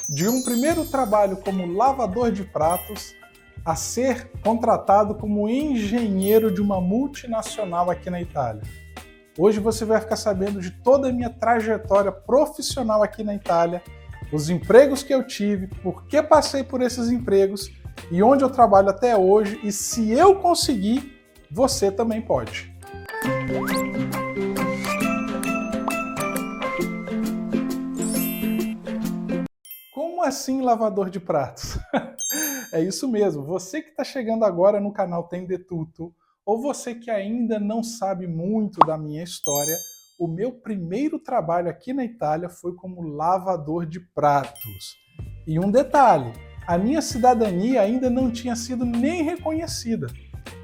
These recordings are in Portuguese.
De um primeiro trabalho como lavador de pratos a ser contratado como engenheiro de uma multinacional aqui na Itália. Hoje você vai ficar sabendo de toda a minha trajetória profissional aqui na Itália, os empregos que eu tive, por que passei por esses empregos e onde eu trabalho até hoje, e se eu conseguir, você também pode. Como assim lavador de pratos? É isso mesmo, você que está chegando agora no canal Tem de Tutto, ou você que ainda não sabe muito da minha história, o meu primeiro trabalho aqui na Itália foi como lavador de pratos. E um detalhe, a minha cidadania ainda não tinha sido nem reconhecida.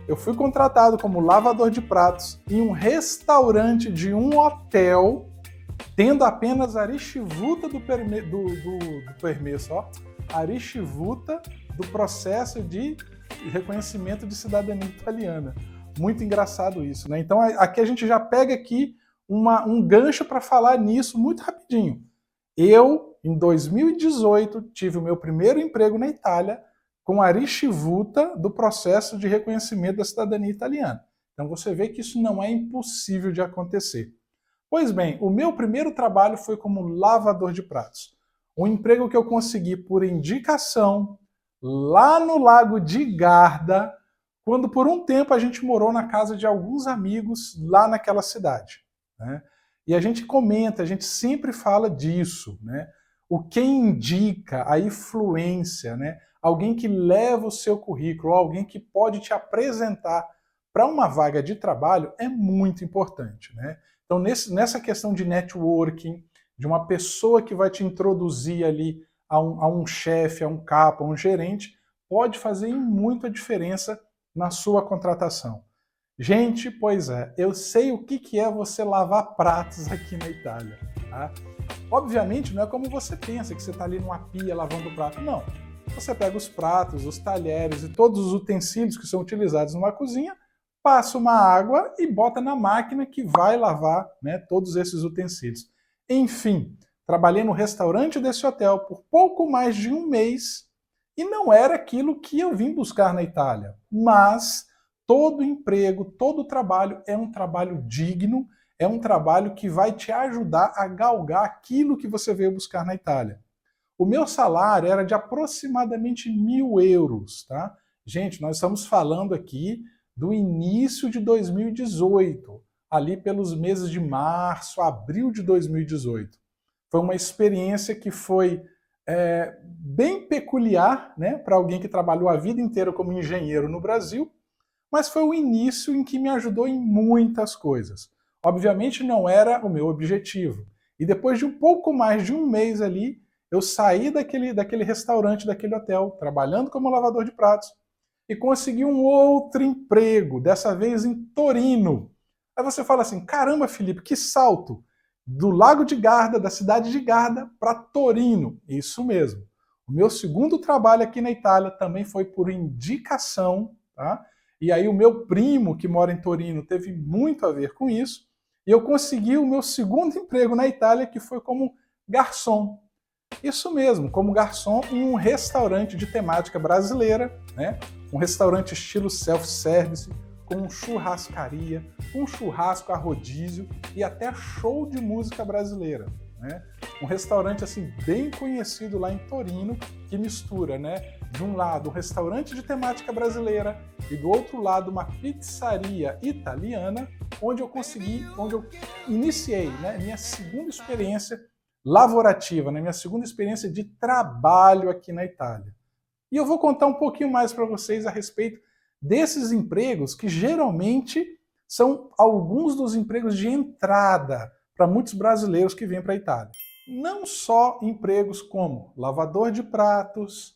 Eu fui contratado como lavador de pratos em um restaurante de um hotel, tendo apenas a archivuta do permesso, ó, a archivuta do processo de reconhecimento de cidadania italiana. Muito engraçado isso, né? Então aqui a gente já pega aqui um gancho para falar nisso muito rapidinho. Eu, em 2018, tive o meu primeiro emprego na Itália com a archivuta do processo de reconhecimento da cidadania italiana. Então você vê que isso não é impossível de acontecer. Pois bem, o meu primeiro trabalho foi como lavador de pratos. Um emprego que eu consegui por indicação lá no Lago de Garda, quando por um tempo a gente morou na casa de alguns amigos lá naquela cidade, né? E a gente comenta, a gente sempre fala disso, né? O que indica a influência, né? Alguém que leva o seu currículo, alguém que pode te apresentar para uma vaga de trabalho é muito importante, né? Então, nessa questão de networking, de uma pessoa que vai te introduzir ali a um chefe, a um capa, a um gerente, pode fazer muito a diferença na sua contratação. Gente, pois é, eu sei o que é você lavar pratos aqui na Itália. Tá? Obviamente, não é como você pensa, que você está ali numa pia lavando o prato. Não. Você pega os pratos, os talheres e todos os utensílios que são utilizados numa cozinha, passa uma água e bota na máquina que vai lavar, né, todos esses utensílios. Enfim, trabalhei no restaurante desse hotel por pouco mais de um mês e não era aquilo que eu vim buscar na Itália. Mas todo emprego, todo trabalho é um trabalho digno, é um trabalho que vai te ajudar a galgar aquilo que você veio buscar na Itália. O meu salário era de aproximadamente 1.000 euros, tá? Gente, nós estamos falando aqui do início de 2018, ali pelos meses de março, abril de 2018. Foi uma experiência que foi bem peculiar, né, para alguém que trabalhou a vida inteira como engenheiro no Brasil, mas foi o início em que me ajudou em muitas coisas. Obviamente não era o meu objetivo. E depois de um pouco mais de um mês ali, eu saí daquele restaurante, daquele hotel, trabalhando como lavador de pratos, e consegui um outro emprego, dessa vez em Torino. Aí você fala assim, caramba, Felipe, que salto! Do Lago de Garda, da cidade de Garda, para Torino. Isso mesmo. O meu segundo trabalho aqui na Itália também foi por indicação, tá? E aí o meu primo, que mora em Torino, teve muito a ver com isso, e eu consegui o meu segundo emprego na Itália, que foi como garçom. Isso mesmo, como garçom em um restaurante de temática brasileira, né? Um restaurante estilo self-service, com churrascaria, um churrasco a rodízio e até show de música brasileira, né? Um restaurante assim bem conhecido lá em Torino, que mistura, né, de um lado um restaurante de temática brasileira e do outro lado uma pizzaria italiana, onde eu iniciei, né, minha segunda experiência laborativa, né, minha segunda experiência de trabalho aqui na Itália. E eu vou contar um pouquinho mais para vocês a respeito desses empregos que geralmente são alguns dos empregos de entrada para muitos brasileiros que vêm para a Itália. Não só empregos como lavador de pratos,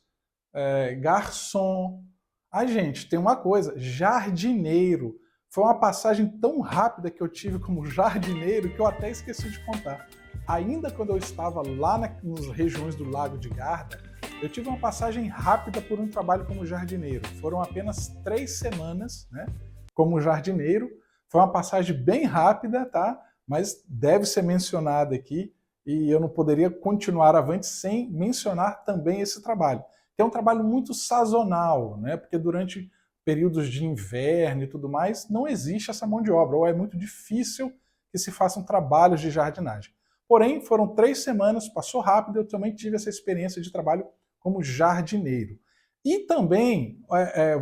garçom. Ai, gente, tem uma coisa, jardineiro. Foi uma passagem tão rápida que eu tive como jardineiro que eu até esqueci de contar. Ainda quando eu estava lá nas regiões do Lago de Garda, eu tive uma passagem rápida por um trabalho como jardineiro. Foram apenas 3 semanas, né, como jardineiro. Foi uma passagem bem rápida, tá? Mas deve ser mencionada aqui e eu não poderia continuar avante sem mencionar também esse trabalho, que é um trabalho muito sazonal, né? Porque durante períodos de inverno e tudo mais, não existe essa mão de obra, ou é muito difícil que se façam trabalhos de jardinagem. Porém, foram 3 semanas, passou rápido, eu também tive essa experiência de trabalho como jardineiro. E também,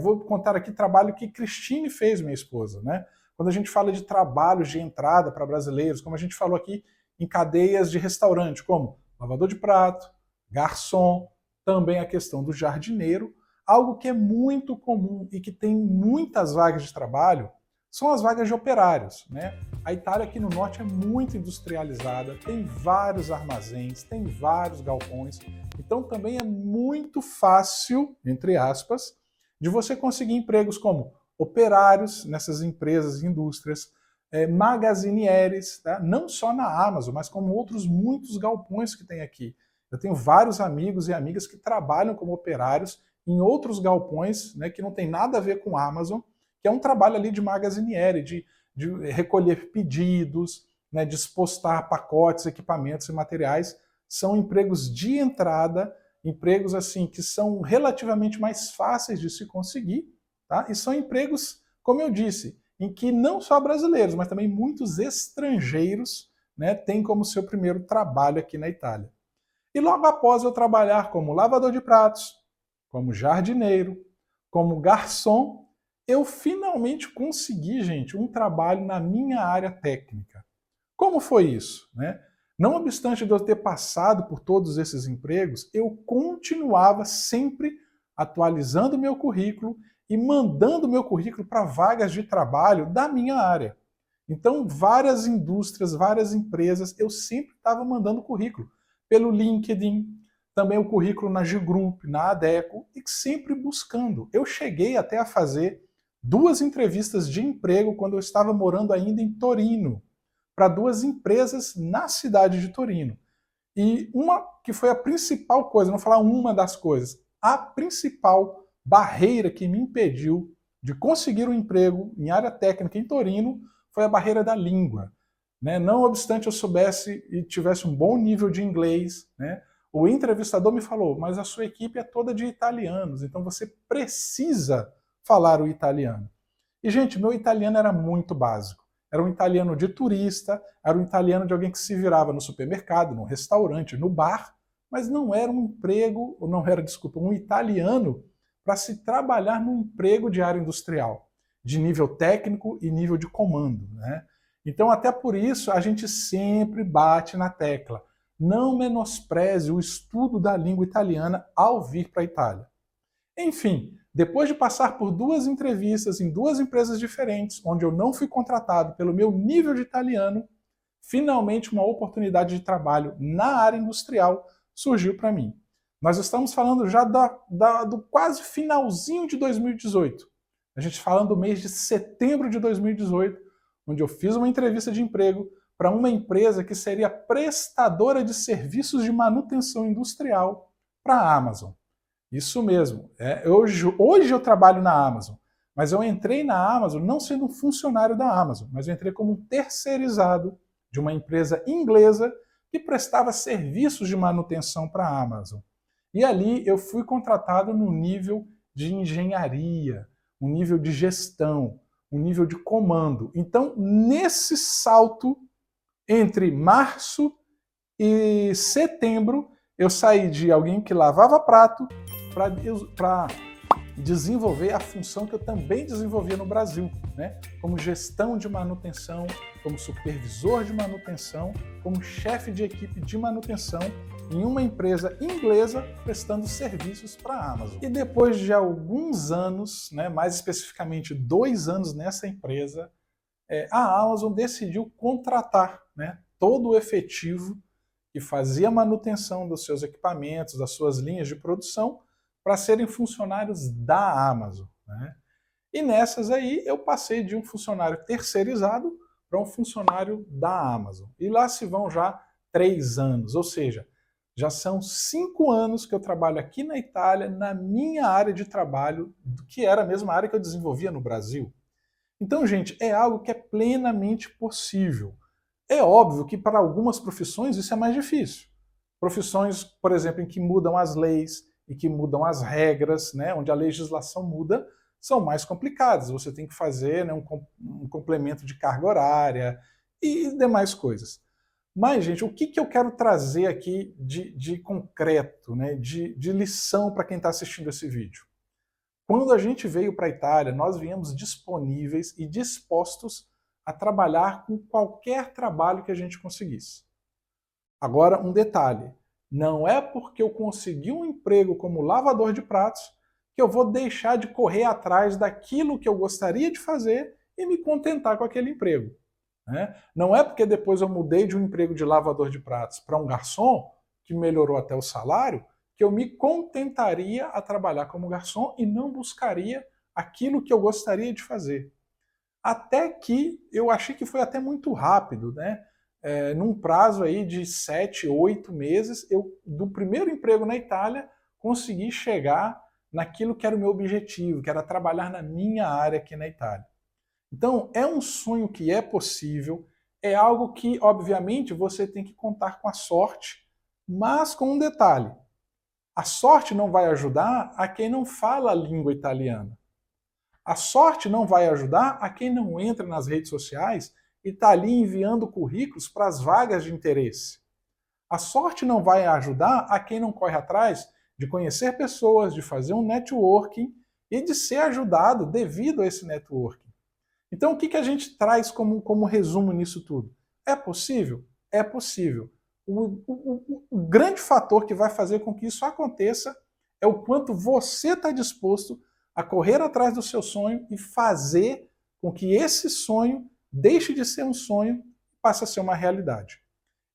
vou contar aqui trabalho que Cristine fez, minha esposa, né? Quando a gente fala de trabalhos de entrada para brasileiros, como a gente falou aqui em cadeias de restaurante, como lavador de prato, garçom, também a questão do jardineiro, algo que é muito comum e que tem muitas vagas de trabalho são as vagas de operários, né? A Itália aqui no norte é muito industrializada, tem vários armazéns, tem vários galpões, então também é muito fácil, entre aspas, de você conseguir empregos como operários nessas empresas e indústrias, magazinieres, tá? Não só na Amazon, mas como outros muitos galpões que tem aqui. Eu tenho vários amigos e amigas que trabalham como operários em outros galpões, né, que não tem nada a ver com a Amazon, que é um trabalho ali de magaziniere, de recolher pedidos, né, dispostar pacotes, equipamentos e materiais. São empregos de entrada, empregos assim que são relativamente mais fáceis de se conseguir, tá? E são empregos, como eu disse, em que não só brasileiros, mas também muitos estrangeiros, né, têm como seu primeiro trabalho aqui na Itália. E logo após eu trabalhar como lavador de pratos, como jardineiro, como garçom, eu finalmente consegui, gente, um trabalho na minha área técnica. Como foi isso, né? Não obstante de eu ter passado por todos esses empregos, eu continuava sempre atualizando meu currículo e mandando meu currículo para vagas de trabalho da minha área. Então, várias indústrias, várias empresas, eu sempre estava mandando currículo pelo LinkedIn, também o currículo na G-Group, na Adecco, e sempre buscando. Eu cheguei até a fazer 2 entrevistas de emprego quando eu estava morando ainda em Torino, para 2 empresas na cidade de Torino. E uma que foi a principal coisa, não vou falar uma das coisas, a principal barreira que me impediu de conseguir um emprego em área técnica em Torino foi a barreira da língua. Né? Não obstante eu soubesse e tivesse um bom nível de inglês, né? O entrevistador me falou, mas a sua equipe é toda de italianos, então você precisa falar o italiano. E, gente, meu italiano era muito básico. Era um italiano de turista, era um italiano de alguém que se virava no supermercado, no restaurante, no bar, mas não era um emprego, ou não era, desculpa, um italiano para se trabalhar num emprego de área industrial, de nível técnico e nível de comando, né? Então, até por isso, a gente sempre bate na tecla. Não menospreze o estudo da língua italiana ao vir para a Itália. Enfim, depois de passar por 2 entrevistas em 2 empresas diferentes, onde eu não fui contratado pelo meu nível de italiano, finalmente uma oportunidade de trabalho na área industrial surgiu para mim. Nós estamos falando já do quase finalzinho de 2018. A gente falando do mês de setembro de 2018, onde eu fiz uma entrevista de emprego para uma empresa que seria prestadora de serviços de manutenção industrial para a Amazon. Isso mesmo. Hoje eu trabalho na Amazon, mas eu entrei na Amazon não sendo um funcionário da Amazon, mas eu entrei como um terceirizado de uma empresa inglesa que prestava serviços de manutenção para a Amazon. E ali eu fui contratado no nível de engenharia, um nível de gestão, um nível de comando. Então, nesse salto entre março e setembro, eu saí de alguém que lavava prato para desenvolver a função que eu também desenvolvia no Brasil, né? Como gestão de manutenção, como supervisor de manutenção, como chefe de equipe de manutenção em uma empresa inglesa prestando serviços para a Amazon. E depois de alguns anos, né, mais especificamente 2 anos nessa empresa, a Amazon decidiu contratar, né, todo o efetivo que fazia manutenção dos seus equipamentos, das suas linhas de produção, para serem funcionários da Amazon. Né? E nessas aí eu passei de um funcionário terceirizado para um funcionário da Amazon. E lá se vão já 3 anos, ou seja, já são 5 anos que eu trabalho aqui na Itália, na minha área de trabalho, que era a mesma área que eu desenvolvia no Brasil. Então, gente, é algo que é plenamente possível. É óbvio que para algumas profissões isso é mais difícil. Profissões, por exemplo, em que mudam as leis e que mudam as regras, né, onde a legislação muda, são mais complicadas. Você tem que fazer, né, um complemento de carga horária e demais coisas. Mas, gente, o que eu quero trazer aqui de concreto, né, de lição para quem está assistindo esse vídeo? Quando a gente veio para a Itália, nós viemos disponíveis e dispostos a trabalhar com qualquer trabalho que a gente conseguisse. Agora, um detalhe, não é porque eu consegui um emprego como lavador de pratos que eu vou deixar de correr atrás daquilo que eu gostaria de fazer e me contentar com aquele emprego. Né? Não é porque depois eu mudei de um emprego de lavador de pratos para um garçom, que melhorou até o salário, que eu me contentaria a trabalhar como garçom e não buscaria aquilo que eu gostaria de fazer. Até que eu achei que foi até muito rápido, né? Num prazo aí de 7, 8 meses, eu, do primeiro emprego na Itália, consegui chegar naquilo que era o meu objetivo, que era trabalhar na minha área aqui na Itália. Então, é um sonho que é possível, é algo que, obviamente, você tem que contar com a sorte, mas com um detalhe. A sorte não vai ajudar a quem não fala a língua italiana. A sorte não vai ajudar a quem não entra nas redes sociais e está ali enviando currículos para as vagas de interesse. A sorte não vai ajudar a quem não corre atrás de conhecer pessoas, de fazer um networking e de ser ajudado devido a esse networking. Então, o que a gente traz como resumo nisso tudo? É possível? É possível. O grande fator que vai fazer com que isso aconteça é o quanto você está disposto a correr atrás do seu sonho e fazer com que esse sonho deixe de ser um sonho e passe a ser uma realidade.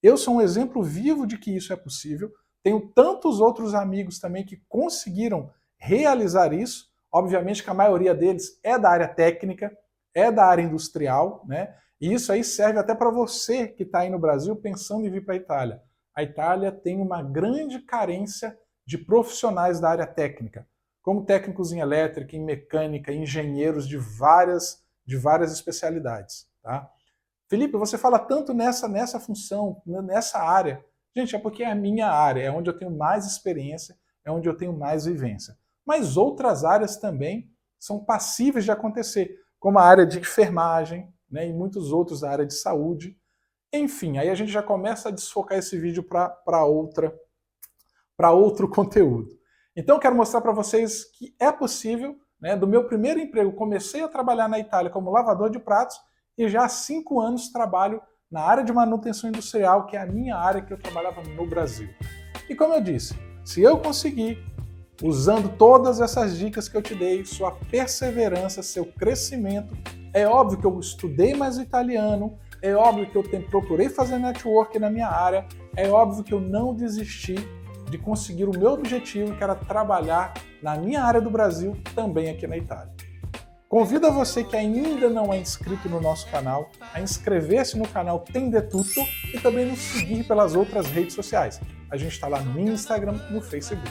Eu sou um exemplo vivo de que isso é possível. Tenho tantos outros amigos também que conseguiram realizar isso. Obviamente que a maioria deles é da área técnica, é da área industrial, né? E isso aí serve até para você que está aí no Brasil pensando em vir para a Itália. A Itália tem uma grande carência de profissionais da área técnica, como técnicos em elétrica, em mecânica, engenheiros de várias especialidades. Tá? Felipe, você fala tanto nessa função, nessa área. Gente, é porque é a minha área, é onde eu tenho mais experiência, é onde eu tenho mais vivência. Mas outras áreas também são passíveis de acontecer, como a área de enfermagem, né, e muitos outros da área de saúde. Enfim, aí a gente já começa a desfocar esse vídeo para outro conteúdo. Então eu quero mostrar para vocês que é possível, né, do meu primeiro emprego, comecei a trabalhar na Itália como lavador de pratos e já há 5 anos trabalho na área de manutenção industrial, que é a minha área que eu trabalhava no Brasil. E como eu disse, se eu conseguir, usando todas essas dicas que eu te dei, sua perseverança, seu crescimento, é óbvio que eu estudei mais italiano, é óbvio que eu procurei fazer network na minha área, é óbvio que eu não desisti de conseguir o meu objetivo, que era trabalhar na minha área do Brasil, também aqui na Itália. Convido a você que ainda não é inscrito no nosso canal a inscrever-se no canal Tem de Tutto e também nos seguir pelas outras redes sociais. A gente está lá no Instagram, no Facebook.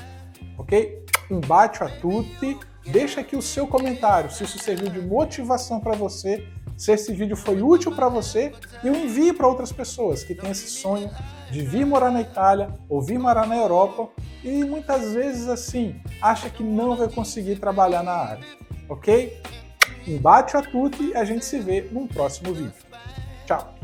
Ok? Um bacio a tutti. Deixa aqui o seu comentário se isso serviu de motivação para você, se esse vídeo foi útil para você, e o envie para outras pessoas que têm esse sonho de vir morar na Itália ou vir morar na Europa e muitas vezes assim acha que não vai conseguir trabalhar na área. Ok? Um bacio a tutti e a gente se vê num próximo vídeo. Tchau!